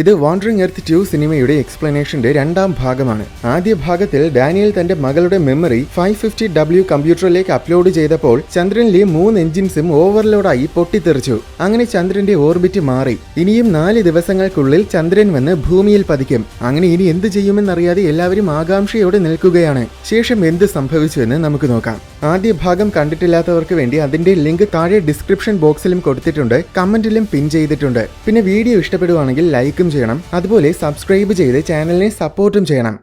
ഇത് wandering earth 2 സിനിമയുടെ എക്സ്പ്ലനേഷന്റെ രണ്ടാം ഭാഗമാണ്. ആദ്യ ഭാഗത്തിൽ ഡാനിയൽ തന്റെ മകളുടെ മെമ്മറി 550W കമ്പ്യൂട്ടറിലേക്ക് അപ്ലോഡ് ചെയ്തപ്പോൾ ചന്ദ്രനിലെ 3 എഞ്ചിൻസും ഓവർലോഡായി പൊട്ടിത്തെറിച്ചു. അങ്ങനെ ചന്ദ്രന്റെ ഓർബിറ്റ് മാറി. ഇനിയും 4 ദിവസങ്ങൾക്കുള്ളിൽ ചന്ദ്രൻ വന്ന് ഭൂമിയിൽ പതിക്കും. അങ്ങനെ ഇനി എന്ത് ചെയ്യുമെന്നറിയാതെ എല്ലാവരും ആകാംക്ഷയോടെ നിൽക്കുകയാണ്. ശേഷം എന്ത് സംഭവിച്ചുവെന്ന് നമുക്ക് നോക്കാം. ആദ്യ ഭാഗം കണ്ടിട്ടില്ലാത്തവർക്ക് വേണ്ടി അതിന്റെ ലിങ്ക് താഴെ ഡിസ്ക്രിപ്ഷൻ ബോക്സിലും കൊടുത്തിട്ടുണ്ട്, കമന്റിലും പിൻ ചെയ്തിട്ടുണ്ട്. പിന്നെ വീഡിയോ ഇഷ്ടപ്പെടുവാണെങ്കിൽ ലൈക്കും ചെയ്യണം, അതുപോലെ സബ്സ്ക്രൈബ് ചെയ്ത് ചാനലിനെ സപ്പോർട്ടും ചെയ്യണം.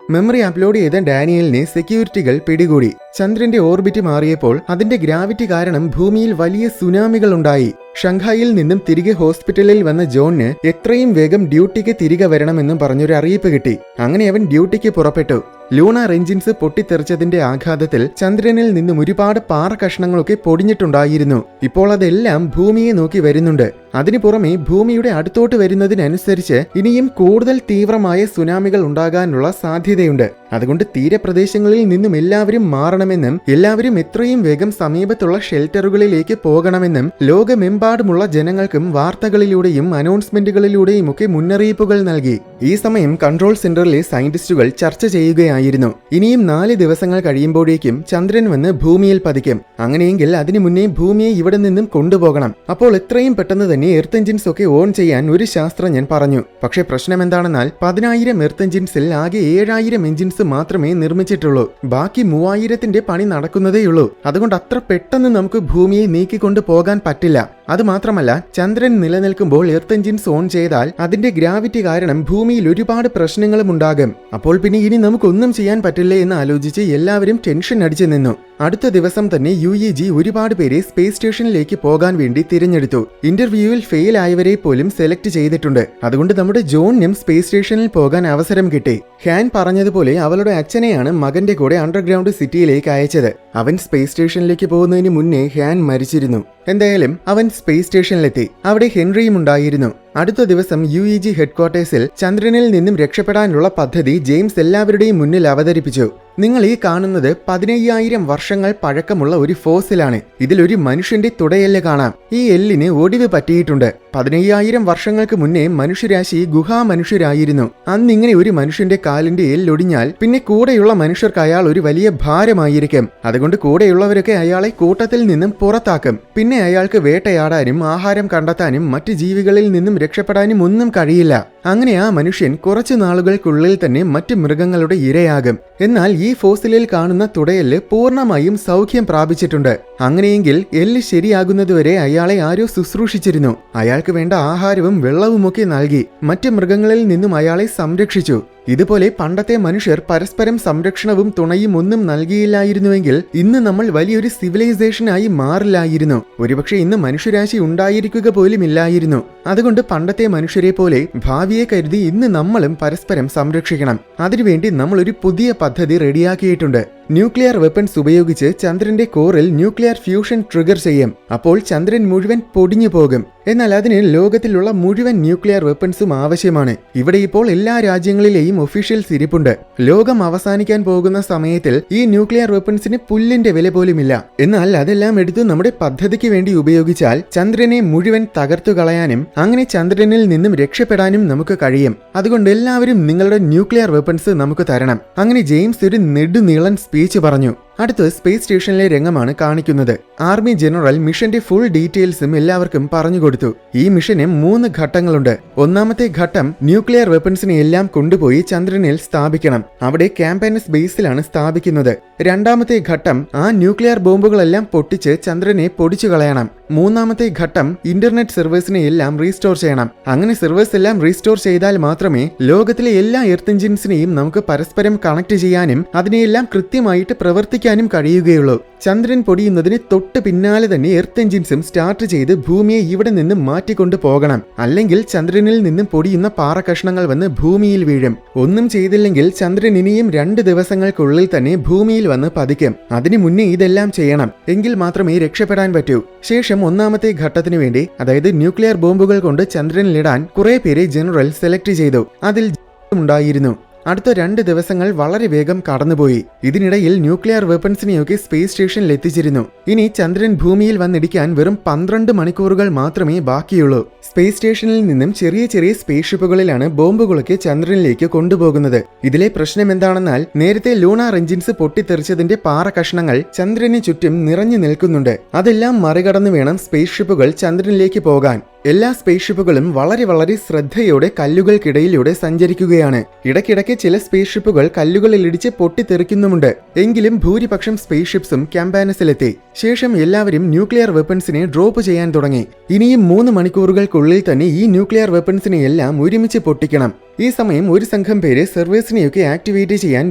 മെമ്മറി അപ്ലോഡ് ചെയ്ത ഡാനിയലിനെ സെക്യൂരിറ്റികൾ പിടികൂടി. ചന്ദ്രന്റെ ഓർബിറ്റ് മാറിയപ്പോൾ അതിന്റെ ഗ്രാവിറ്റി കാരണം ഭൂമിയിൽ വലിയ സുനാമികൾ ഉണ്ടായി. ഷങ്ഹായിൽ നിന്നും തിരികെ ഹോസ്പിറ്റലിൽ വന്ന ജോണിന് എത്രയും വേഗം ഡ്യൂട്ടിക്ക് തിരികെ വരണമെന്നും പറഞ്ഞൊരു അറിയിപ്പ് കിട്ടി. അങ്ങനെ അവൻ ഡ്യൂട്ടിക്ക് പുറപ്പെട്ടു. ലൂണാർ എഞ്ചിൻസ് പൊട്ടിത്തെറിച്ചതിന്റെ ആഘാതത്തിൽ ചന്ദ്രനിൽ നിന്നും ഒരുപാട് പാറ കഷ്ണങ്ങളൊക്കെ പൊടിഞ്ഞിട്ടുണ്ടായിരുന്നു. ഇപ്പോൾ അതെല്ലാം ഭൂമിയെ നോക്കി വരുന്നുണ്ട്. അതിനു പുറമെ ഭൂമിയുടെ അടുത്തോട്ട് വരുന്നതിനനുസരിച്ച് ഇനിയും കൂടുതൽ തീവ്രമായ സുനാമികൾ ഉണ്ടാകാനുള്ള സാധ്യതയുണ്ട്. അതുകൊണ്ട് തീരപ്രദേശങ്ങളിൽ നിന്നും എല്ലാവരും മാറണമെന്നും എല്ലാവരും എത്രയും വേഗം സമീപത്തുള്ള ഷെൽട്ടറുകളിലേക്ക് പോകണമെന്നും ലോകമെമ്പാടുമുള്ള ജനങ്ങൾക്കും വാർത്തകളിലൂടെയും അനൗൺസ്മെന്റുകളിലൂടെയും ഒക്കെ മുന്നറിയിപ്പുകൾ നൽകി. ഈ സമയം കൺട്രോൾ സെന്ററിലെ സയന്റിസ്റ്റുകൾ ചർച്ച ചെയ്യുകയായിരുന്നു. ഇനിയും 4 ദിവസങ്ങൾ കഴിയുമ്പോഴേക്കും ചന്ദ്രൻ വന്ന് ഭൂമിയിൽ പതിക്കും. അങ്ങനെയെങ്കിൽ അതിനു മുന്നേ ഭൂമിയെ ഇവിടെ നിന്നും കൊണ്ടുപോകണം. അപ്പോൾ എത്രയും പെട്ടെന്ന് തന്നെ എർത്ത് എഞ്ചിൻസ് ഒക്കെ ഓൺ ചെയ്യാൻ ഒരു ശാസ്ത്രജ്ഞൻ പറഞ്ഞു. പക്ഷേ പ്രശ്നം എന്താണെന്നാൽ 10,000 എർത്ത് എഞ്ചിൻസിൽ ആകെ 7,000 എഞ്ചിൻസ് മാത്രമേ നിർമ്മിച്ചിട്ടുള്ളൂ. ബാക്കി 3,000ന്റെ പണി നടക്കുന്നതേയുള്ളൂ. അതുകൊണ്ട് അത്ര പെട്ടെന്ന് നമുക്ക് ഭൂമിയെ നീക്കിക്കൊണ്ട് പോകാൻ പറ്റില്ല. അതുമാത്രമല്ല, ചന്ദ്രൻ നിലനിൽക്കുമ്പോൾ എർത്ത് എഞ്ചിൻസ് ഓൺ ചെയ്താൽ അതിന്റെ ഗ്രാവിറ്റി കാരണം ഭൂമിയിൽ ഒരുപാട് പ്രശ്നങ്ങളും ഉണ്ടാകും. അപ്പോൾ പിന്നെ ഇനി നമുക്കൊന്നും ചെയ്യാൻ പറ്റില്ലേ എന്ന് ആലോചിച്ച് എല്ലാവരും ടെൻഷൻ അടിച്ചു നിന്നു. അടുത്ത ദിവസം തന്നെ UEG ഒരുപാട് പേരെ സ്പേസ് സ്റ്റേഷനിലേക്ക് പോകാൻ വേണ്ടി തിരഞ്ഞെടുത്തു. ഇന്റർവ്യൂവിൽ ഫെയിൽ ആയവരെ പോലും സെലക്ട് ചെയ്തിട്ടുണ്ട്. അതുകൊണ്ട് നമ്മുടെ ജോണിനും സ്പേസ് സ്റ്റേഷനിൽ പോകാൻ അവസരം കിട്ടി. ഹാൻ പറഞ്ഞതുപോലെ അവളുടെ അച്ഛനെയാണ് മകന്റെ കൂടെ അണ്ടർഗ്രൗണ്ട് സിറ്റിയിലേക്ക് അയച്ചത്. അവൻ സ്പേസ് സ്റ്റേഷനിലേക്ക് പോകുന്നതിന് മുന്നേ ഹാൻ മരിച്ചിരുന്നു. എന്തായാലും അവൻ സ്പേസ് സ്റ്റേഷനിലെത്തി. അവിടെ ഹെൻറിയും ഉണ്ടായിരുന്നു. അടുത്ത ദിവസം UEG ഹെഡ്ക്വാർട്ടേഴ്സിൽ ചന്ദ്രനിൽ നിന്നും രക്ഷപ്പെടാനുള്ള പദ്ധതി ജെയിംസ് എല്ലാവരുടെയും മുന്നിൽ അവതരിപ്പിച്ചു. നിങ്ങൾ ഈ കാണുന്നത് 15,000 വർഷങ്ങൾ പഴക്കമുള്ള ഒരു ഫോസിലാണ്. ഇതിലൊരു മനുഷ്യന്റെ തുടയെല്ല് കാണാം. ഈ എല്ലിന് ഒടിവ് പറ്റിയിട്ടുണ്ട്. 15,000 വർഷങ്ങൾക്ക് മുന്നേ മനുഷ്യരാശി ഗുഹാ മനുഷ്യരായിരുന്നു. അന്നിങ്ങനെ ഒരു മനുഷ്യന്റെ കാലിന്റെ എല്ലൊടിഞ്ഞാൽ പിന്നെ കൂടെയുള്ള മനുഷ്യർക്ക് അയാൾ ഒരു വലിയ ഭാരമായിരിക്കും. അതുകൊണ്ട് കൂടെയുള്ളവരൊക്കെ അയാളെ കൂട്ടത്തിൽ നിന്നും പുറത്താക്കും. പിന്നെ അയാൾക്ക് വേട്ടയാടാനും ആഹാരം കണ്ടെത്താനും മറ്റ് ജീവികളിൽ നിന്നും രക്ഷപ്പെടാനും ഒന്നും കഴിയില്ല. അങ്ങനെ ആ മനുഷ്യൻ കുറച്ചു നാളുകൾക്കുള്ളിൽ തന്നെ മറ്റ് മൃഗങ്ങളുടെ ഇരയാകും. എന്നാൽ ഈ ഫോസിലിൽ കാണുന്ന തുടയെല്ല് പൂർണ്ണമായും സൗഖ്യം പ്രാപിച്ചിട്ടുണ്ട്. അങ്ങനെയെങ്കിൽ എല്ല് ശരിയാകുന്നതുവരെ അയാളെ ആരോ ശുശ്രൂഷിച്ചിരുന്നു. അയാൾക്ക് വേണ്ട ആഹാരവും വെള്ളവുമൊക്കെ നൽകി. മറ്റ് മൃഗങ്ങളിൽ നിന്നും അയാളെ സംരക്ഷിച്ചു. ഇതുപോലെ പണ്ടത്തെ മനുഷ്യർ പരസ്പരം സംരക്ഷണവും തുണയും ഒന്നും നൽകിയില്ലായിരുന്നുവെങ്കിൽ ഇന്ന് നമ്മൾ വലിയൊരു സിവിലൈസേഷനായി മാറില്ലായിരുന്നു. ഒരുപക്ഷെ ഇന്ന് മനുഷ്യരാശി ഉണ്ടായിരിക്കുക പോലും ഇല്ലായിരുന്നു. അതുകൊണ്ട് പണ്ടത്തെ മനുഷ്യരെ പോലെ ഭാവിയെ കരുതി ഇന്ന് നമ്മളും പരസ്പരം സംരക്ഷിക്കണം. അതിനുവേണ്ടി നമ്മൾ ഒരു പുതിയ പദ്ധതി റെഡിയാക്കിയിട്ടുണ്ട്. ന്യൂക്ലിയർ വെപ്പൺസ് ഉപയോഗിച്ച് ചന്ദ്രന്റെ കോറിൽ ന്യൂക്ലിയർ ഫ്യൂഷൻ ട്രിഗർ ചെയ്യും. അപ്പോൾ ചന്ദ്രൻ മുഴുവൻ പൊടിഞ്ഞു പോകും. എന്നാൽ അതിന് ലോകത്തിലുള്ള മുഴുവൻ ന്യൂക്ലിയർ വെപ്പൺസും ആവശ്യമാണ്. ഇവിടെ ഇപ്പോൾ എല്ലാ രാജ്യങ്ങളിലെയും ഒഫീഷ്യൽസ് ഇരിപ്പുണ്ട്. ലോകം അവസാനിക്കാൻ പോകുന്ന സമയത്തിൽ ഈ ന്യൂക്ലിയർ വെപ്പൺസിന് പുല്ലിന്റെ വില പോലുമില്ല. എന്നാൽ അതെല്ലാം എടുത്ത് നമ്മുടെ പദ്ധതിക്ക് വേണ്ടി ഉപയോഗിച്ചാൽ ചന്ദ്രനെ മുഴുവൻ തകർത്തു കളയാനും അങ്ങനെ ചന്ദ്രനിൽ നിന്നും രക്ഷപ്പെടാനും നമുക്ക് കഴിയും. അതുകൊണ്ട് എല്ലാവരും നിങ്ങളുടെ ന്യൂക്ലിയർ വെപ്പൺസ് നമുക്ക് തരണം. അങ്ങനെ ജെയിംസ് ഒരു നെടുനീളൻ സ്പീച്ച് പറഞ്ഞു. അടുത്ത് സ്പേസ് സ്റ്റേഷനിലെ രംഗമാണ് കാണിക്കുന്നത്. ആർമി ജനറൽ മിഷന്റെ ഫുൾ ഡീറ്റെയിൽസും എല്ലാവർക്കും പറഞ്ഞുകൊടുത്തു. ഈ മിഷന് 3 ഘട്ടങ്ങളുണ്ട്. ഒന്നാമത്തെ ഘട്ടം ന്യൂക്ലിയർ വെപ്പൺസിനെ എല്ലാം കൊണ്ടുപോയി ചന്ദ്രനിൽ സ്ഥാപിക്കണം. അവിടെ ക്യാമ്പനസ് ബേസിലാണ് സ്ഥാപിക്കുന്നത്. രണ്ടാമത്തെ ഘട്ടം ആ ന്യൂക്ലിയർ ബോംബുകളെല്ലാം പൊട്ടിച്ച് ചന്ദ്രനെ പൊടിച്ചു കളയണം. മൂന്നാമത്തെ ഘട്ടം ഇന്റർനെറ്റ് സെർവേഴ്സിനെ എല്ലാം റീസ്റ്റോർ ചെയ്യണം. അങ്ങനെ സെർവേഴ്സ് എല്ലാം റീസ്റ്റോർ ചെയ്താൽ മാത്രമേ ലോകത്തിലെ എല്ലാ എർത്ത് എഞ്ചിൻസിനെയും നമുക്ക് പരസ്പരം കണക്ട് ചെയ്യാനും അതിനെയെല്ലാം കൃത്യമായിട്ട് പ്രവർത്തിക്കാനും കഴിയുകയുള്ളൂ. ചന്ദ്രൻ പൊടിയുന്നതിന് തൊട്ട് പിന്നാലെ തന്നെ എർത്ത് എഞ്ചിൻസും സ്റ്റാർട്ട് ചെയ്ത് ഭൂമിയെ ഇവിടെ നിന്ന് മാറ്റിക്കൊണ്ടു പോകണം. അല്ലെങ്കിൽ ചന്ദ്രനിൽ നിന്നും പൊടിയുന്ന പാറ കഷ്ണങ്ങൾ വന്ന് ഭൂമിയിൽ വീഴും. ഒന്നും ചെയ്തില്ലെങ്കിൽ ചന്ദ്രൻ ഇനിയും 2 ദിവസങ്ങൾക്കുള്ളിൽ തന്നെ ഭൂമിയിൽ വന്ന് പതിക്കും. അതിനു മുന്നേ ഇതെല്ലാം ചെയ്യണം. എങ്കിൽ മാത്രമേ രക്ഷപ്പെടാൻ പറ്റൂ. ശേഷം ഒന്നാമത്തെ ഘട്ടത്തിനു വേണ്ടി, അതായത് ന്യൂക്ലിയർ ബോംബുകൾ കൊണ്ട് ചന്ദ്രനിലിടാൻ കുറെ പേരെ ജനറൽ സെലക്ട് ചെയ്തു. അതിൽ ഉണ്ടായിരുന്നു. അടുത്ത 2 ദിവസങ്ങൾ വളരെ വേഗം കടന്നുപോയി. ഇതിനിടയിൽ ന്യൂക്ലിയർ വെപ്പൺസിനെയൊക്കെ സ്പേസ് സ്റ്റേഷനിൽ എത്തിച്ചിരുന്നു. ഇനി ചന്ദ്രൻ ഭൂമിയിൽ വന്നിടിക്കാൻ വെറും 12 മണിക്കൂറുകൾ മാത്രമേ ബാക്കിയുള്ളൂ. സ്പേസ് സ്റ്റേഷനിൽ നിന്നും ചെറിയ ചെറിയ സ്പേസ് ഷിപ്പുകളിലാണ് ബോംബുകളൊക്കെ ചന്ദ്രനിലേക്ക് കൊണ്ടുപോകുന്നത്. ഇതിലെ പ്രശ്നം എന്താണെന്നാൽ നേരത്തെ ലൂണാർ എഞ്ചിൻസ് പൊട്ടിത്തെറിച്ചതിന്റെ പാറ കഷ്ണങ്ങൾ ചന്ദ്രന് ചുറ്റും നിറഞ്ഞു നിൽക്കുന്നുണ്ട്. അതെല്ലാം മറികടന്ന് വേണം സ്പേസ് ഷിപ്പുകൾ ചന്ദ്രനിലേക്ക് പോകാൻ. എല്ലാ സ്പേസ് ഷിപ്പുകളും വളരെ ശ്രദ്ധയോടെ കല്ലുകൾക്കിടയിലൂടെ സഞ്ചരിക്കുകയാണ്. ഇടയ്ക്കിടയ്ക്ക് ചില സ്പേസ് ഷിപ്പുകൾ കല്ലുകളിൽ ഇടിച്ച് പൊട്ടിത്തെറിക്കുന്നുമുണ്ട്. എങ്കിലും ഭൂരിപക്ഷം സ്പേസ് ഷിപ്സും ക്യാമ്പാനസിലെത്തി. ശേഷം എല്ലാവരും ന്യൂക്ലിയർ വെപ്പൺസിനെ ഡ്രോപ്പ് ചെയ്യാൻ തുടങ്ങി. ഇനിയും 3 മണിക്കൂറുകൾക്കുള്ളിൽ തന്നെ ഈ ന്യൂക്ലിയർ വെപ്പൺസിനെ എല്ലാം ഒരുമിച്ച് പൊട്ടിക്കണം. ഈ സമയം ഒരു സംഘം പേര് സെർവേഴ്സിനെയൊക്കെ ആക്ടിവേറ്റ് ചെയ്യാൻ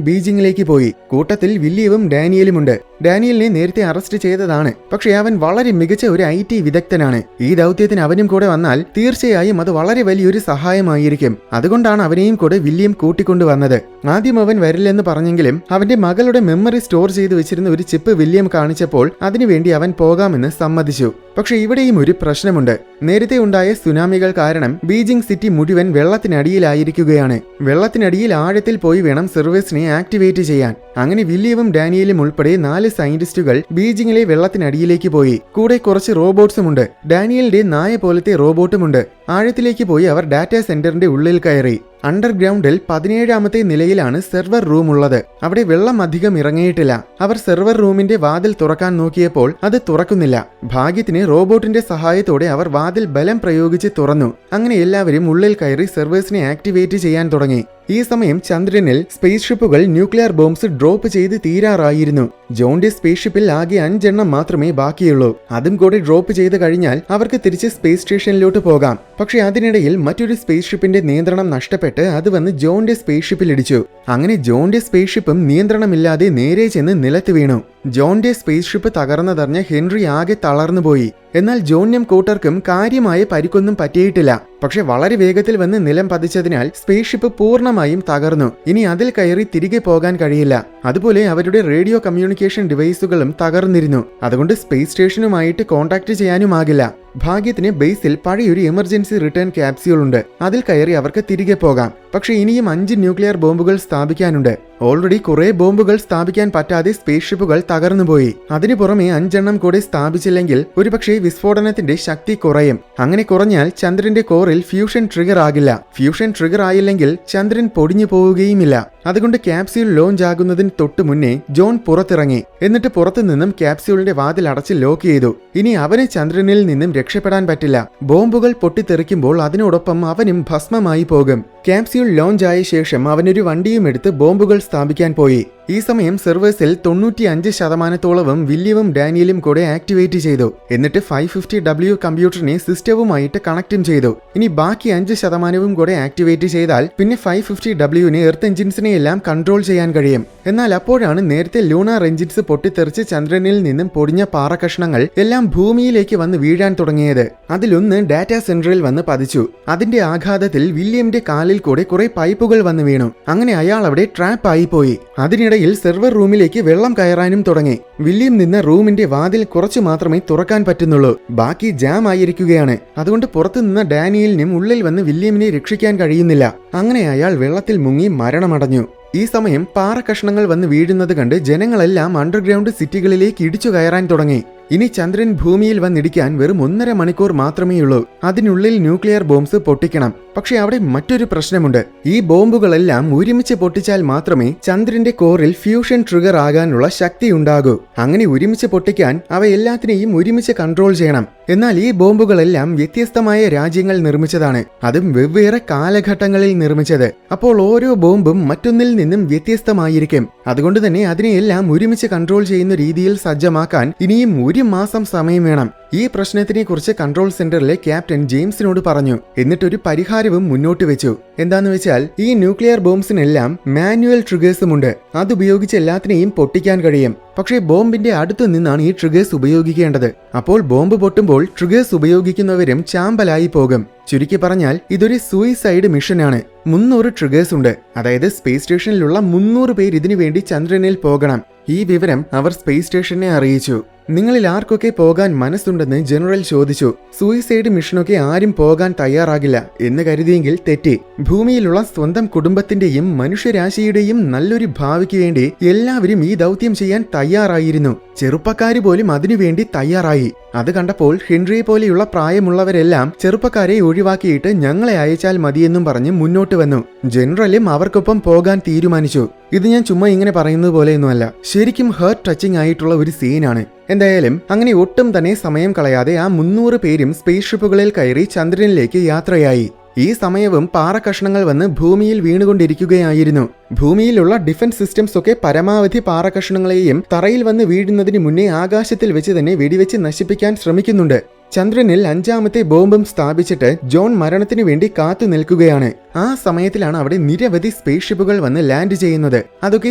ബീജിംഗിലേക്ക് പോയി. കൂട്ടത്തിൽ വില്യവും ഡാനിയലുമുണ്ട്. ഡാനിയലിനെ നേരത്തെ അറസ്റ്റ് ചെയ്തതാണ്. പക്ഷേ അവൻ വളരെ മികച്ച ഒരു IT വിദഗ്ധനാണ്. ഈ ദൗത്യത്തിന് അവനും കൂടെ വന്നാൽ തീർച്ചയായും അത് വളരെ വലിയൊരു സഹായമായിരിക്കും. അതുകൊണ്ടാണ് അവനെയും കൂടെ വില്യം കൂട്ടിക്കൊണ്ടുവന്നത്. ആദ്യം അവൻ വരില്ലെന്ന് പറഞ്ഞെങ്കിലും അവന്റെ മകളുടെ മെമ്മറി സ്റ്റോർ ചെയ്തു വെച്ചിരുന്ന ഒരു ചിപ്പ് വില്യം കാണിച്ചപ്പോൾ അതിനുവേണ്ടി അവൻ പോകാമെന്ന് സമ്മതിച്ചു. പക്ഷെ ഇവിടെയും ഒരു പ്രശ്നമുണ്ട്. നേരത്തെ ഉണ്ടായ സുനാമികൾ കാരണം ബീജിംഗ് സിറ്റി മുഴുവൻ വെള്ളത്തിനടിയിലായിരിക്കുകയാണ്. വെള്ളത്തിനടിയിൽ ആഴത്തിൽ പോയി വേണം സെർവേഴ്സിനെ ആക്ടിവേറ്റ് ചെയ്യാൻ. അങ്ങനെ വില്യവും ഡാനിയലും ഉൾപ്പെടെ 4 സയന്റിസ്റ്റുകൾ ബീജിംഗിലെ വെള്ളത്തിനടിയിലേക്ക് പോയി. കൂടെ കുറച്ച് റോബോട്ട്സുമുണ്ട്. ഡാനിയലിന്റെ നായ പോലത്തെ റോബോട്ടുമുണ്ട്. ആഴത്തിലേക്ക് പോയി അവർ ഡാറ്റാ സെന്ററിന്റെ ഉള്ളിൽ കയറി. അണ്ടർഗ്രൗണ്ടിൽ 17ാമത്തെ നിലയിലാണ് സെർവർ റൂം ഉള്ളത്. അവിടെ വെള്ളം അധികം ഇറങ്ങിയിട്ടില്ല. അവർ സെർവർ റൂമിന്റെ വാതിൽ തുറക്കാൻ നോക്കിയപ്പോൾ അത് തുറക്കുന്നില്ല. ഭാഗ്യത്തിന് റോബോട്ടിന്റെ സഹായത്തോടെ അവർ വാതിൽ ബലം പ്രയോഗിച്ച് തുറന്നു. അങ്ങനെ എല്ലാവരും ഉള്ളിൽ കയറി സെർവേഴ്സിനെ ആക്ടിവേറ്റ് ചെയ്യാൻ തുടങ്ങി. ഈ സമയം ചന്ദ്രനിൽ സ്പേസ് ഷിപ്പുകൾ ന്യൂക്ലിയർ ബോംബ്സ് ഡ്രോപ്പ് ചെയ്ത് തീരാറായിരുന്നു. ജോണിന്റെ സ്പേസ് ഷിപ്പിൽ ആകെ 5 എണ്ണം മാത്രമേ ബാക്കിയുള്ളൂ. അതും കൂടി ഡ്രോപ്പ് ചെയ്ത് കഴിഞ്ഞാൽ അവർക്ക് തിരിച്ച് സ്പേസ് സ്റ്റേഷനിലോട്ട് പോകാം. പക്ഷെ അതിനിടയിൽ മറ്റൊരു സ്പേസ് ഷിപ്പിന്റെ നിയന്ത്രണം നഷ്ടപ്പെട്ട് അത് വന്ന് ജോണിന്റെ സ്പേസ് ഷിപ്പിൽ ഇടിച്ചു. അങ്ങനെ ജോണിന്റെ സ്പേസ് ഷിപ്പും നിയന്ത്രണമില്ലാതെ നേരെ ചെന്ന് നിലത്ത് വീണു. ജോണിന്റെ സ്പേസ് ഷിപ്പ് തകർന്നതറിഞ്ഞ ഹെൻറി ആകെ തളർന്നുപോയി. എന്നാൽ ജോണിനും കൂട്ടർക്കും കാര്യമായ പരിക്കൊന്നും പറ്റിയിട്ടില്ല. പക്ഷെ വളരെ വേഗത്തിൽ വന്ന് നിലം പതിച്ചതിനാൽ സ്പേസ് ഷിപ്പ് പൂർണ്ണമായും തകർന്നു. ഇനി അതിൽ കയറി തിരികെ പോകാൻ കഴിയില്ല. അതുപോലെ അവരുടെ റേഡിയോ കമ്മ്യൂണിക്കേഷൻ ഡിവൈസുകളും തകർന്നിരുന്നു. അതുകൊണ്ട് സ്പേസ് സ്റ്റേഷനുമായിട്ട് കോൺടാക്ട് ചെയ്യാനുമാകില്ല. ഭാഗ്യത്തിന് ബേസിൽ പഴയൊരു എമർജൻസി റിട്ടേൺ ക്യാപ്സ്യൂൾ ഉണ്ട്. അതിൽ കയറി അവർക്ക് തിരികെ പോകാം. പക്ഷെ ഇനിയും 5 ന്യൂക്ലിയർ ബോംബുകൾ സ്ഥാപിക്കാനുണ്ട്. ഓൾറെഡി കുറെ ബോംബുകൾ സ്ഥാപിക്കാൻ പറ്റാതെ സ്പേസ് ഷിപ്പുകൾ തകർന്നുപോയി. അതിനു പുറമെ 5 എണ്ണം കൂടെ സ്ഥാപിച്ചില്ലെങ്കിൽ ഒരുപക്ഷെ വിസ്ഫോടനത്തിന്റെ ശക്തി കുറയും. അങ്ങനെ കുറഞ്ഞാൽ ചന്ദ്രന്റെ കോറിൽ ഫ്യൂഷൻ ട്രിഗർ ആകില്ല. ഫ്യൂഷൻ ട്രിഗർ ആയില്ലെങ്കിൽ ചന്ദ്രൻ പൊടിഞ്ഞു പോവുകയുമില്ല. അതുകൊണ്ട് ക്യാപ്സ്യൂൾ ലോഞ്ച് ആകുന്നതിന് തൊട്ടു മുന്നേ ജോൺ പുറത്തിറങ്ങി. എന്നിട്ട് പുറത്തു നിന്നും ക്യാപ്സ്യൂളിന്റെ വാതിൽ അടച്ച് ലോക്ക് ചെയ്തു. ഇനി അവന് ചന്ദ്രനിൽ നിന്നും രക്ഷപ്പെടാൻ പറ്റില്ല. ബോംബുകൾ പൊട്ടിത്തെറിക്കുമ്പോൾ അതിനോടൊപ്പം അവനും ഭസ്മമായി പോകും. ക്യാപ്സ്യൂൾ ലോഞ്ച് ആയ ശേഷം അവനൊരു വണ്ടിയും എടുത്ത് ബോംബുകൾ സ്ഥാപിക്കാൻ പോയി. ഈ സമയം സെർവേഴ്സിൽ 95% വില്യവും ഡാനിയലും കൂടെ ആക്ടിവേറ്റ് ചെയ്തു. എന്നിട്ട് 550W കമ്പ്യൂട്ടറിനെ സിസ്റ്റവുമായിട്ട് കണക്റ്റും ചെയ്തു. ഇനി ബാക്കി 5% കൂടെ ആക്ടിവേറ്റ് ചെയ്താൽ പിന്നെ 550Wന് എർത്ത് എഞ്ചിൻസിനെ എല്ലാം കൺട്രോൾ ചെയ്യാൻ കഴിയും. എന്നാൽ അപ്പോഴാണ് നേരത്തെ ലൂണാർ എഞ്ചിൻസ് പൊട്ടിത്തെറിച്ച് ചന്ദ്രനിൽ നിന്നും പൊടിഞ്ഞ പാറക്കഷ്ണങ്ങൾ എല്ലാം ഭൂമിയിലേക്ക് വന്ന് വീഴാൻ തുടങ്ങിയത്. അതിലൊന്ന് ഡാറ്റാ സെന്ററിൽ വന്ന് പതിച്ചു. അതിന്റെ ആഘാതത്തിൽ വില്യമിന്റെ കാലിൽ കൂടെ കുറെ പൈപ്പുകൾ വന്ന് വീണു. അങ്ങനെ അയാൾ അവിടെ ട്രാപ്പ് ആയി പോയി. അതിനിടയിൽ സെർവർ റൂമിലേക്ക് വെള്ളം കയറാനും തുടങ്ങി. വില്യം നിന്ന റൂമിന്റെ വാതിൽ കുറച്ചു മാത്രമേ തുറക്കാൻ പറ്റുന്നുള്ളൂ. ബാക്കി ജാം ആയിരിക്കുകയാണ്. അതുകൊണ്ട് പുറത്തു നിന്ന ഡാനിയലിനും ഉള്ളിൽ വന്ന് വില്യമിനെ രക്ഷിക്കാൻ കഴിയുന്നില്ല. അങ്ങനെ അയാൾ വെള്ളത്തിൽ മുങ്ങി മരണമടഞ്ഞു. ഈ സമയം പാറക്കഷ്ണങ്ങൾ വന്ന് വീഴുന്നത് കണ്ട് ജനങ്ങളെല്ലാം അണ്ടർഗ്രൗണ്ട് സിറ്റികളിലേക്ക് ഇടിച്ചു കയറാൻ തുടങ്ങി. ഇനി ചന്ദ്രൻ ഭൂമിയിൽ വന്നിടിക്കാൻ വെറും 1.5 മണിക്കൂർ മാത്രമേയുള്ളൂ. അതിനുള്ളിൽ ന്യൂക്ലിയർ ബോംബ്സ് പൊട്ടിക്കണം. പക്ഷെ അവിടെ മറ്റൊരു പ്രശ്നമുണ്ട്. ഈ ബോംബുകളെല്ലാം ഒരുമിച്ച് പൊട്ടിച്ചാൽ മാത്രമേ ചന്ദ്രന്റെ കോറിൽ ഫ്യൂഷൻ ട്രിഗർ ആകാനുള്ള ശക്തി ഉണ്ടാകൂ. അങ്ങനെ ഒരുമിച്ച് പൊട്ടിക്കാൻ അവ എല്ലാത്തിനെയും ഒരുമിച്ച് കൺട്രോൾ ചെയ്യണം. എന്നാൽ ഈ ബോംബുകളെല്ലാം വ്യത്യസ്തമായ രാജ്യങ്ങൾ നിർമ്മിച്ചതാണ്. അതും വെവ്വേറെ കാലഘട്ടങ്ങളിൽ നിർമ്മിച്ചത്. അപ്പോൾ ഓരോ ബോംബും മറ്റൊന്നിൽ നിന്നും വ്യത്യസ്തമായിരിക്കും. അതുകൊണ്ട് തന്നെ അതിനെയെല്ലാം ഒരുമിച്ച് കൺട്രോൾ ചെയ്യുന്ന രീതിയിൽ സജ്ജമാക്കാൻ ഇനിയും 1 മാസം സമയം വേണം. ഈ പ്രശ്നത്തിനെ കുറിച്ച് കൺട്രോൾ സെന്ററിലെ ക്യാപ്റ്റൻ ജെയിംസിനോട് പറഞ്ഞു. എന്നിട്ടൊരു പരിഹാരവും മുന്നോട്ട് വെച്ചു. എന്താന്ന് വെച്ചാൽ ഈ ന്യൂക്ലിയർ ബോംബ്സിനെല്ലാം മാനുവൽ ട്രിഗേഴ്സുമുണ്ട്. അതുപയോഗിച്ച് എല്ലാത്തിനെയും പൊട്ടിക്കാൻ കഴിയും. പക്ഷേ ബോംബിന്റെ അടുത്തു നിന്നാണ് ഈ ട്രിഗേഴ്സ് ഉപയോഗിക്കേണ്ടത്. അപ്പോൾ ബോംബ് പൊട്ടുമ്പോൾ ട്രിഗേഴ്സ് ഉപയോഗിക്കുന്നവരും ചാമ്പലായി പോകും. ചുരുക്കി പറഞ്ഞാൽ ഇതൊരു സൂയിസൈഡ് മിഷനാണ്. 300 ട്രിഗേഴ്സ് ഉണ്ട്. അതായത് സ്പേസ് സ്റ്റേഷനിലുള്ള 300 പേർ ഇതിനു വേണ്ടി ചന്ദ്രനിൽ പോകണം. ഈ വിവരം അവർ സ്പേസ് സ്റ്റേഷനെ അറിയിച്ചു. നിങ്ങളിൽ ആർക്കൊക്കെ പോകാൻ മനസ്സുണ്ട് എന്തുകൊണ്ടെന്ന് ജനറൽ ചോദിച്ചു. സൂയിസൈഡ് മിഷനൊക്കെ ആരും പോകാൻ തയ്യാറാകില്ല എന്ന് കരുതിയെങ്കിൽ തെറ്റി. ഭൂമിയിലുള്ള സ്വന്തം കുടുംബത്തിന്റെയും മനുഷ്യരാശിയുടെയും നല്ലൊരു ഭാവിക്ക് വേണ്ടി എല്ലാവരും ഈ ദൗത്യം ചെയ്യാൻ തയ്യാറായിരുന്നു. ചെറുപ്പക്കാര് പോലും അതിനുവേണ്ടി തയ്യാറായി. അത് കണ്ടപ്പോൾ ഹെൻറിയെ പോലെയുള്ള പ്രായമുള്ളവരെല്ലാം ചെറുപ്പക്കാരെ ഒഴിവാക്കിയിട്ട് ഞങ്ങളെ അയച്ചാൽ മതിയെന്നും പറഞ്ഞ് മുന്നോട്ട് വന്നു. ജനറലും അവർക്കൊപ്പം പോകാൻ തീരുമാനിച്ചു. ഇത് ഞാൻ ചുമ്മാ ഇങ്ങനെ പറയുന്നത് പോലെയൊന്നുമല്ല, ശരിക്കും ഹേർട്ട് ടച്ചിങ് ആയിട്ടുള്ള ഒരു സീനാണ്. എന്തായാലും അങ്ങനെ ഒട്ടും തന്നെ സമയം കളയാതെ ആ 300 പേരും സ്പേസ് ഷിപ്പുകളിൽ കയറി ചന്ദ്രനിലേക്ക് യാത്രയായി. ഈ സമയവും പാറക്കഷ്ണങ്ങൾ വന്ന് ഭൂമിയിൽ വീണുകൊണ്ടിരിക്കുകയായിരുന്നു. ഭൂമിയിലുള്ള ഡിഫൻസ് സിസ്റ്റംസ് ഒക്കെ പരമാവധി പാറക്കഷ്ണങ്ങളെയും തറയിൽ വന്ന് വീഴുന്നതിന് മുന്നേ ആകാശത്തിൽ വെച്ച് തന്നെ വെടിവെച്ച് നശിപ്പിക്കാൻ ശ്രമിക്കുന്നുണ്ട്. ചന്ദ്രനിൽ 5ാമത്തെ ബോംബും സ്ഥാപിച്ചിട്ട് ജോൺ മരണത്തിനു വേണ്ടി കാത്തു നിൽക്കുകയാണ്. ആ സമയത്തിലാണ് അവിടെ നിരവധി സ്പേസ് ഷിപ്പുകൾ വന്ന് ലാൻഡ് ചെയ്യുന്നത്. അതൊക്കെ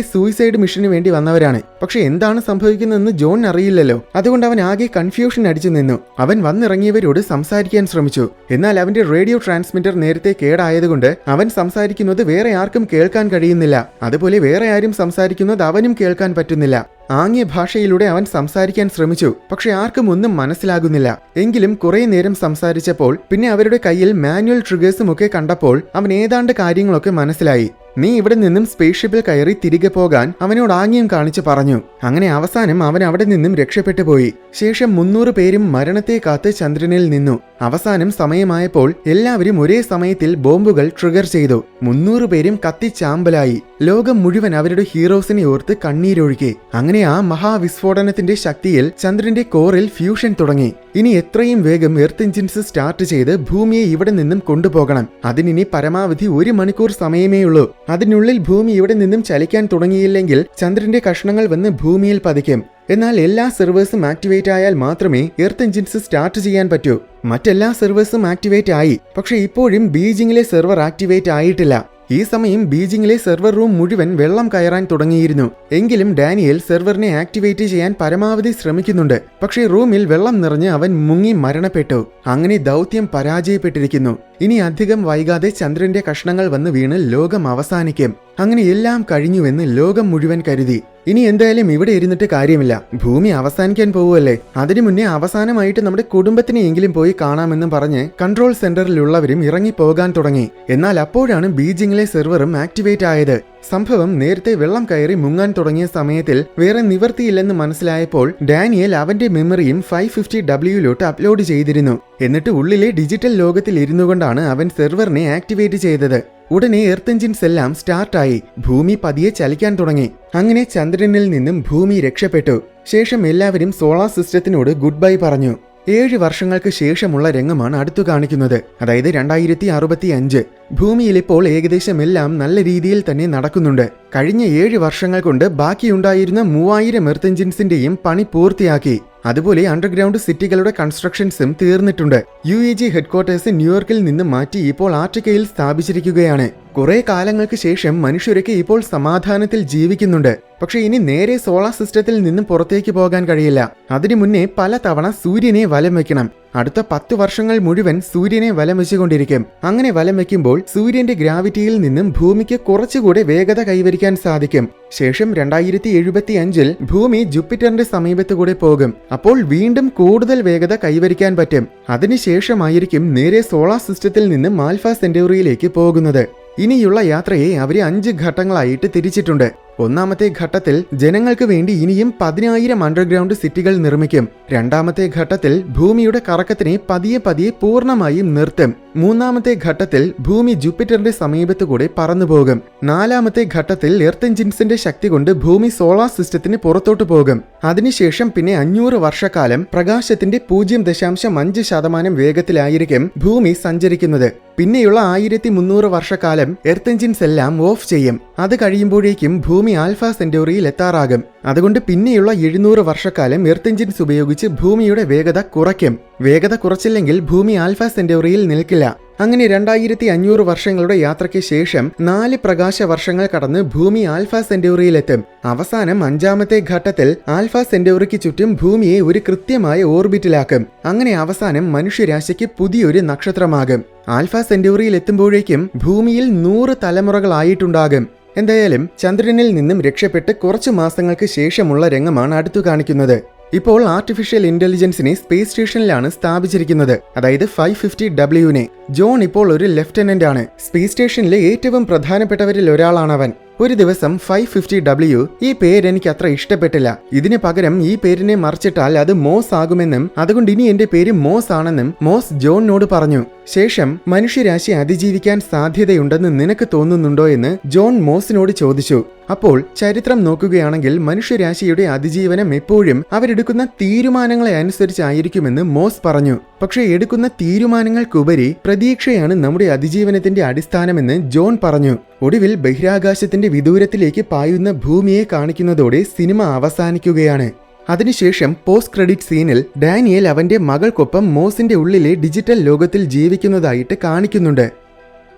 സൂയിസൈഡ് മിഷന് വേണ്ടി വന്നവരാണ്. പക്ഷെ എന്താണ് സംഭവിക്കുന്നതെന്ന് ജോൺ അറിയില്ലല്ലോ. അതുകൊണ്ട് അവൻ ആകെ കൺഫ്യൂഷൻ അടിച്ചു നിന്നു. അവൻ വന്നിറങ്ങിയവരോട് സംസാരിക്കാൻ ശ്രമിച്ചു. എന്നാൽ അവന്റെ റേഡിയോ ട്രാൻസ്മിറ്റർ നേരത്തെ കേടായതുകൊണ്ട് അവൻ സംസാരിക്കുന്നത് വേറെ ആർക്കും കേൾക്കാൻ കഴിയുന്നില്ല. അതുപോലെ വേറെ ആരും സംസാരിക്കുന്നത് അവനും കേൾക്കാൻ പറ്റുന്നില്ല. ആംഗ്യ ഭാഷയിലൂടെ അവൻ സംസാരിക്കാൻ ശ്രമിച്ചു. പക്ഷെ ആർക്കും ഒന്നും മനസ്സിലാകുന്നില്ല. എങ്കിലും കുറെ നേരം സംസാരിച്ചപ്പോൾ പിന്നെ അവരുടെ കയ്യിൽ മാനുവൽ ട്രിഗേഴ്സും ഒക്കെ കണ്ടപ്പോൾ അവൻ ഏതാണ്ട് കാര്യങ്ങളൊക്കെ മനസ്സിലായി. നീ ഇവിടെ നിന്നും സ്പേസ് ഷിപ്പിൽ കയറി തിരികെ പോകാൻ അവനോട് ആംഗ്യം കാണിച്ച് പറഞ്ഞു. അങ്ങനെ അവസാനം അവൻ അവിടെ നിന്നും രക്ഷപ്പെട്ടു പോയി. ശേഷം 300 പേരും മരണത്തെ കാത്ത് ചന്ദ്രനിൽ നിന്നു. അവസാനം സമയമായപ്പോൾ എല്ലാവരും ഒരേ സമയത്തിൽ ബോംബുകൾ ട്രിഗർ ചെയ്തു. 300 പേരും കത്തിച്ചാമ്പലായി. ലോകം മുഴുവൻ അവരുടെ ഹീറോസിനെ ഓർത്ത് കണ്ണീരൊഴുകി. അങ്ങനെ ആ മഹാവിസ്ഫോടനത്തിന്റെ ശക്തിയിൽ ചന്ദ്രന്റെ കോറിൽ ഫ്യൂഷൻ തുടങ്ങി. ഇനി എത്രയും വേഗം എർത്ത് എഞ്ചിൻസ് സ്റ്റാർട്ട് ചെയ്ത് ഭൂമിയെ ഇവിടെ നിന്നും കൊണ്ടുപോകണം. അതിനി പരമാവധി 1 മണിക്കൂർ സമയമേ ഉള്ളൂ. അതിനുള്ളിൽ ഭൂമി ഇവിടെ നിന്നും ചലിക്കാൻ തുടങ്ങിയില്ലെങ്കിൽ ചന്ദ്രന്റെ കഷ്ണങ്ങൾ വന്ന് ഭൂമിയിൽ പതിക്കും. എന്നാൽ എല്ലാ സെർവേഴ്സും ആക്ടിവേറ്റ് ആയാൽ മാത്രമേ എർത്ത് എഞ്ചിൻസ് സ്റ്റാർട്ട് ചെയ്യാൻ പറ്റൂ. മറ്റെല്ലാ സെർവേഴ്സും ആക്ടിവേറ്റ് ആയി. പക്ഷെ ഇപ്പോഴും ബീജിംഗിലെ സെർവർ ആക്ടിവേറ്റ് ആയിട്ടില്ല. ഈ സമയം ബീജിംഗിലെ സെർവർ റൂം മുഴുവൻ വെള്ളം കയറാൻ തുടങ്ങിയിരുന്നു. എങ്കിലും ഡാനിയൽ സെർവറിനെ ആക്ടിവേറ്റ് ചെയ്യാൻ പരമാവധി ശ്രമിക്കുന്നുണ്ട്. പക്ഷേ റൂമിൽ വെള്ളം നിറഞ്ഞ് അവൻ മുങ്ങി മരണപ്പെട്ടു. അങ്ങനെ ദൗത്യം പരാജയപ്പെട്ടിരിക്കുന്നു. ഇനി അധികം വൈകാതെ ചന്ദ്രന്റെ കഷ്ണങ്ങൾ വന്ന് വീണ് ലോകം അവസാനിക്കും. അങ്ങനെ എല്ലാം കഴിഞ്ഞുവെന്ന് ലോകം മുഴുവൻ കരുതി. ഇനി എന്തായാലും ഇവിടെ ഇരുന്നിട്ട് കാര്യമില്ല, ഭൂമി അവസാനിക്കാൻ പോവുമല്ലേ. അതിനു മുന്നേ അവസാനമായിട്ട് നമ്മുടെ കുടുംബത്തിനെയെങ്കിലും പോയി കാണാമെന്നും പറഞ്ഞ് കൺട്രോൾ സെന്ററിലുള്ളവരും ഇറങ്ങിപ്പോകാൻ തുടങ്ങി. എന്നാൽ അപ്പോഴാണ് ബീജിംഗിലെ സെർവറും ആക്ടിവേറ്റ് ആയത്. സംഭവം നേരത്തെ വെള്ളം കയറി മുങ്ങാൻ തുടങ്ങിയ സമയത്തിൽ വേറെ നിവർത്തിയില്ലെന്ന് മനസ്സിലായപ്പോൾ ഡാനിയൽ അവന്റെ മെമ്മറിയും 550W അപ്ലോഡ് ചെയ്തിരുന്നു. എന്നിട്ട് ഉള്ളിലെ ഡിജിറ്റൽ ലോകത്തിൽ ഇരുന്നു കൊണ്ടാണ് അവൻ സെർവറിനെ ആക്ടിവേറ്റ് ചെയ്തത്. ഉടനെ എർത്ത് എഞ്ചിൻസ് എല്ലാം സ്റ്റാർട്ടായി. ഭൂമി പതിയെ ചലിക്കാൻ തുടങ്ങി. അങ്ങനെ ചന്ദ്രനിൽ നിന്നും ഭൂമി രക്ഷപ്പെട്ടു. ശേഷം എല്ലാവരും സോളാർ സിസ്റ്റത്തിനോട് ഗുഡ് ബൈ പറഞ്ഞു. 7 വർഷങ്ങൾക്ക് ശേഷമുള്ള രംഗമാണ് അടുത്തു കാണിക്കുന്നത്. അതായത് 2065. ഭൂമിയിൽ ഇപ്പോൾ ഏകദേശം എല്ലാം നല്ല രീതിയിൽ തന്നെ നടക്കുന്നുണ്ട്. കഴിഞ്ഞ 7 വർഷങ്ങൾ കൊണ്ട് ബാക്കിയുണ്ടായിരുന്ന 3000 എർത്ത് എഞ്ചിൻസിന്റെയും പണി പൂർത്തിയാക്കി. അതുപോലെ അണ്ടർഗ്രൗണ്ട് സിറ്റികളുടെ കൺസ്ട്രക്ഷൻസും തീർന്നിട്ടുണ്ട്. UAG ഹെഡ്ക്വാർട്ടേഴ്സ് ന്യൂയോർക്കിൽ നിന്ന് മാറ്റി ഇപ്പോൾ ആർട്ടിക്കയിൽ സ്ഥാപിച്ചിരിക്കുകയാണ്. കുറെ കാലങ്ങൾക്ക് ശേഷം മനുഷ്യരൊക്കെ ഇപ്പോൾ സമാധാനത്തിൽ ജീവിക്കുന്നുണ്ട്. പക്ഷെ ഇനി നേരെ സോളാർ സിസ്റ്റത്തിൽ നിന്നും പുറത്തേക്ക് പോകാൻ കഴിയില്ല. അതിനു മുന്നേ പല തവണ സൂര്യനെ വലം വെക്കണം. അടുത്ത 10 വർഷങ്ങൾ മുഴുവൻ സൂര്യനെ വലം വെച്ചുകൊണ്ടിരിക്കും. അങ്ങനെ വലം വെക്കുമ്പോൾ സൂര്യന്റെ ഗ്രാവിറ്റിയിൽ നിന്നും ഭൂമിക്ക് കുറച്ചുകൂടെ വേഗത കൈവരിക്കാൻ സാധിക്കും. ശേഷം 2075 ഭൂമി ജൂപ്പിറ്ററിന്റെ സമീപത്തുകൂടെ പോകും. അപ്പോൾ വീണ്ടും കൂടുതൽ വേഗത കൈവരിക്കാൻ പറ്റും. അതിനുശേഷമായിരിക്കും നേരെ സോളാർ സിസ്റ്റത്തിൽ നിന്നും ആൽഫ സെന്റൗറിയിലേക്ക് പോകുന്നത്. ഇനിയുള്ള യാത്രയെ അവരെ 5 ഘട്ടങ്ങളായിട്ട് തിരിച്ചിട്ടുണ്ട്. ഒന്നാമത്തെ ഘട്ടത്തിൽ ജനങ്ങൾക്ക് വേണ്ടി ഇനിയും 10,000 അണ്ടർഗ്രൗണ്ട് സിറ്റികൾ നിർമ്മിക്കും. രണ്ടാമത്തെ ഘട്ടത്തിൽ ഭൂമിയുടെ കറക്കത്തിനെ പതിയെ പതിയെ പൂർണ്ണമായും നിർത്തും. മൂന്നാമത്തെ ഘട്ടത്തിൽ ഭൂമി ജൂപ്പിറ്ററിന്റെ സമീപത്തുകൂടെ പറന്നുപോകും. നാലാമത്തെ ഘട്ടത്തിൽ എർത്ത് എഞ്ചിൻസിന്റെ ശക്തി കൊണ്ട് ഭൂമി സോളാർ സിസ്റ്റത്തിന് പുറത്തോട്ട് പോകും. അതിനുശേഷം പിന്നെ 500 വർഷക്കാലം പ്രകാശത്തിന്റെ 0.5% വേഗത്തിലായിരിക്കും ഭൂമി സഞ്ചരിക്കുന്നത്. പിന്നെയുള്ള 1300 വർഷക്കാലം എർത്ത് എഞ്ചിൻസ് എല്ലാം ഓഫ് ചെയ്യും. അത് കഴിയുമ്പോഴേക്കും ഭൂമി ആൽഫ സെന്റൗറിയിൽ എത്താറാകും. അതുകൊണ്ട് പിന്നെയുള്ള 700 വർഷക്കാലം എർത്ത് എഞ്ചിൻസ് ഉപയോഗിച്ച് ഭൂമിയുടെ വേഗത കുറയ്ക്കും. വേഗത കുറച്ചില്ലെങ്കിൽ ഭൂമി ആൽഫ സെന്റൗറിയിൽ നിൽക്കില്ല. അങ്ങനെ 2500 വർഷങ്ങളുടെ യാത്രയ്ക്ക് ശേഷം 4 പ്രകാശ വർഷങ്ങൾ കടന്ന് ഭൂമി ആൽഫ സെന്റൗറിയിലെത്തും. അവസാനം 5ാമത്തെ ഘട്ടത്തിൽ ആൽഫ സെന്റൗറിക്ക് ചുറ്റും ഭൂമിയെ ഒരു കൃത്യമായ ഓർബിറ്റിലാക്കും. അങ്ങനെ അവസാനം മനുഷ്യരാശിക്ക് പുതിയൊരു നക്ഷത്രമാകും. ആൽഫ സെന്റൗറിയിൽ എത്തുമ്പോഴേക്കും ഭൂമിയിൽ 100 തലമുറകളായിട്ടുണ്ടാകും. എന്തായാലും ചന്ദ്രനിൽ നിന്നും രക്ഷപ്പെട്ട് കുറച്ചു മാസങ്ങൾക്ക് ശേഷമുള്ള രംഗമാണ് അടുത്തു കാണിക്കുന്നത്. ഇപ്പോൾ ആർട്ടിഫിഷ്യൽ ഇന്റലിജൻസിനെ സ്പേസ് സ്റ്റേഷനിലാണ് സ്ഥാപിച്ചിരിക്കുന്നത്, അതായത് 550W. ജോൺ ഇപ്പോൾ ഒരു ലെഫ്റ്റനന്റ് ആണ്. സ്പേസ് സ്റ്റേഷനിലെ ഏറ്റവും പ്രധാനപ്പെട്ടവരിൽ ഒരാളാണവൻ. ഒരു ദിവസം 550W, ഈ പേര് എനിക്ക് അത്ര ഇഷ്ടപ്പെട്ടില്ല. ഇതിന് പകരം ഈ പേരിനെ മറിച്ചിട്ടാൽ അത് മോസ് ആകുമെന്നും അതുകൊണ്ട് ഇനി എന്റെ പേര് മോസ് ആണെന്നും മോസ് ജോണിനോട് പറഞ്ഞു. ശേഷം മനുഷ്യരാശി അതിജീവിക്കാൻ സാധ്യതയുണ്ടെന്ന് നിനക്ക് തോന്നുന്നുണ്ടോ എന്ന് ജോൺ മോസിനോട് ചോദിച്ചു. അപ്പോൾ ചരിത്രം നോക്കുകയാണെങ്കിൽ മനുഷ്യരാശിയുടെ അതിജീവനം എപ്പോഴും അവരെടുക്കുന്ന തീരുമാനങ്ങളെ അനുസരിച്ചായിരിക്കുമെന്ന് മോസ് പറഞ്ഞു. പക്ഷേ എടുക്കുന്ന തീരുമാനങ്ങൾക്കുപരി പ്രതീക്ഷയാണ് നമ്മുടെ അതിജീവനത്തിന്റെ അടിസ്ഥാനമെന്ന് ജോൺ പറഞ്ഞു. ഒടുവിൽ ബഹിരാകാശത്തിന്റെ വിദൂരത്തിലേക്ക് പായുന്ന ഭൂമിയെ കാണിക്കുന്നതോടെ സിനിമ അവസാനിക്കുകയാണ്. അതിനുശേഷം പോസ്റ്റ് ക്രെഡിറ്റ് സീനിൽ ഡാനിയൽ അവന്റെ മകൾക്കൊപ്പം മോസിന്റെ ഉള്ളിലെ ഡിജിറ്റൽ ലോകത്തിൽ ജീവിക്കുന്നതായിട്ട് കാണിക്കുന്നുണ്ട്.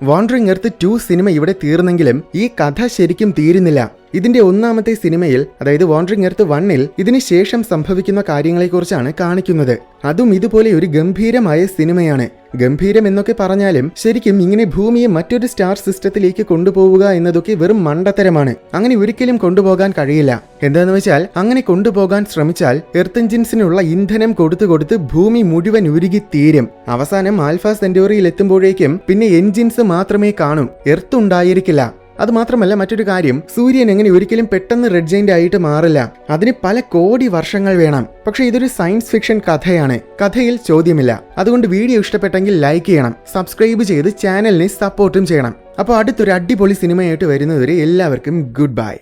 വാണ്ടറിംഗ് എർത്ത് 2 സിനിമ ഇവിടെ തീർന്നെങ്കിലും ഈ കഥ ശരിക്കും തീരുന്നില്ല. ഇതിന്റെ ഒന്നാമത്തെ സിനിമയിൽ, അതായത് വാണ്ടറിംഗ് എർത്ത് 1-ൽ ഇതിന് ശേഷം സംഭവിക്കുന്ന കാര്യങ്ങളെക്കുറിച്ചാണ് കാണിക്കുന്നത്. അതും ഇതുപോലെ ഒരു ഗംഭീരമായ സിനിമയാണ്. ഗംഭീരം എന്നൊക്കെ പറഞ്ഞാലും ശരിക്കും ഇങ്ങനെ ഭൂമിയെ മറ്റൊരു സ്റ്റാർ സിസ്റ്റത്തിലേക്ക് കൊണ്ടുപോവുക എന്നതൊക്കെ വെറും മണ്ടത്തരമാണ്. അങ്ങനെ ഒരിക്കലും കൊണ്ടുപോകാൻ കഴിയില്ല. എന്താണെന്ന് വെച്ചാൽ അങ്ങനെ കൊണ്ടുപോകാൻ ശ്രമിച്ചാൽ എർത്ത് എഞ്ചിൻസിനുള്ള ഇന്ധനം കൊടുത്ത് ഭൂമി മുഴുവൻ ഉരുകി തീരും. അവസാനം ആൽഫ സെന്റോറിയിൽ എത്തുമ്പോഴേക്കും പിന്നെ എൻജിൻസ് മാത്രമേ കാണൂ, എർത്ത് ഉണ്ടായിരിക്കില്ല. അതുമാത്രമല്ല, മറ്റൊരു കാര്യം, സൂര്യൻ എങ്ങനെ ഒരിക്കലും പെട്ടെന്ന് റെഡ് ജയന്റ് ആയിട്ട് മാറില്ല. അതിന് പല കോടി വർഷങ്ങൾ വേണം. പക്ഷെ ഇതൊരു സയൻസ് ഫിക്ഷൻ കഥയാണ്. കഥയിൽ ചോദ്യമില്ല. അതുകൊണ്ട് വീഡിയോ ഇഷ്ടപ്പെട്ടെങ്കിൽ ലൈക്ക് ചെയ്യണം, സബ്സ്ക്രൈബ് ചെയ്ത് ചാനലിനെ സപ്പോർട്ടും ചെയ്യണം. അപ്പോൾ അടുത്തൊരു അടിപൊളി സിനിമയായിട്ട് വരുന്നതുവരെ എല്ലാവർക്കും ഗുഡ് ബൈ.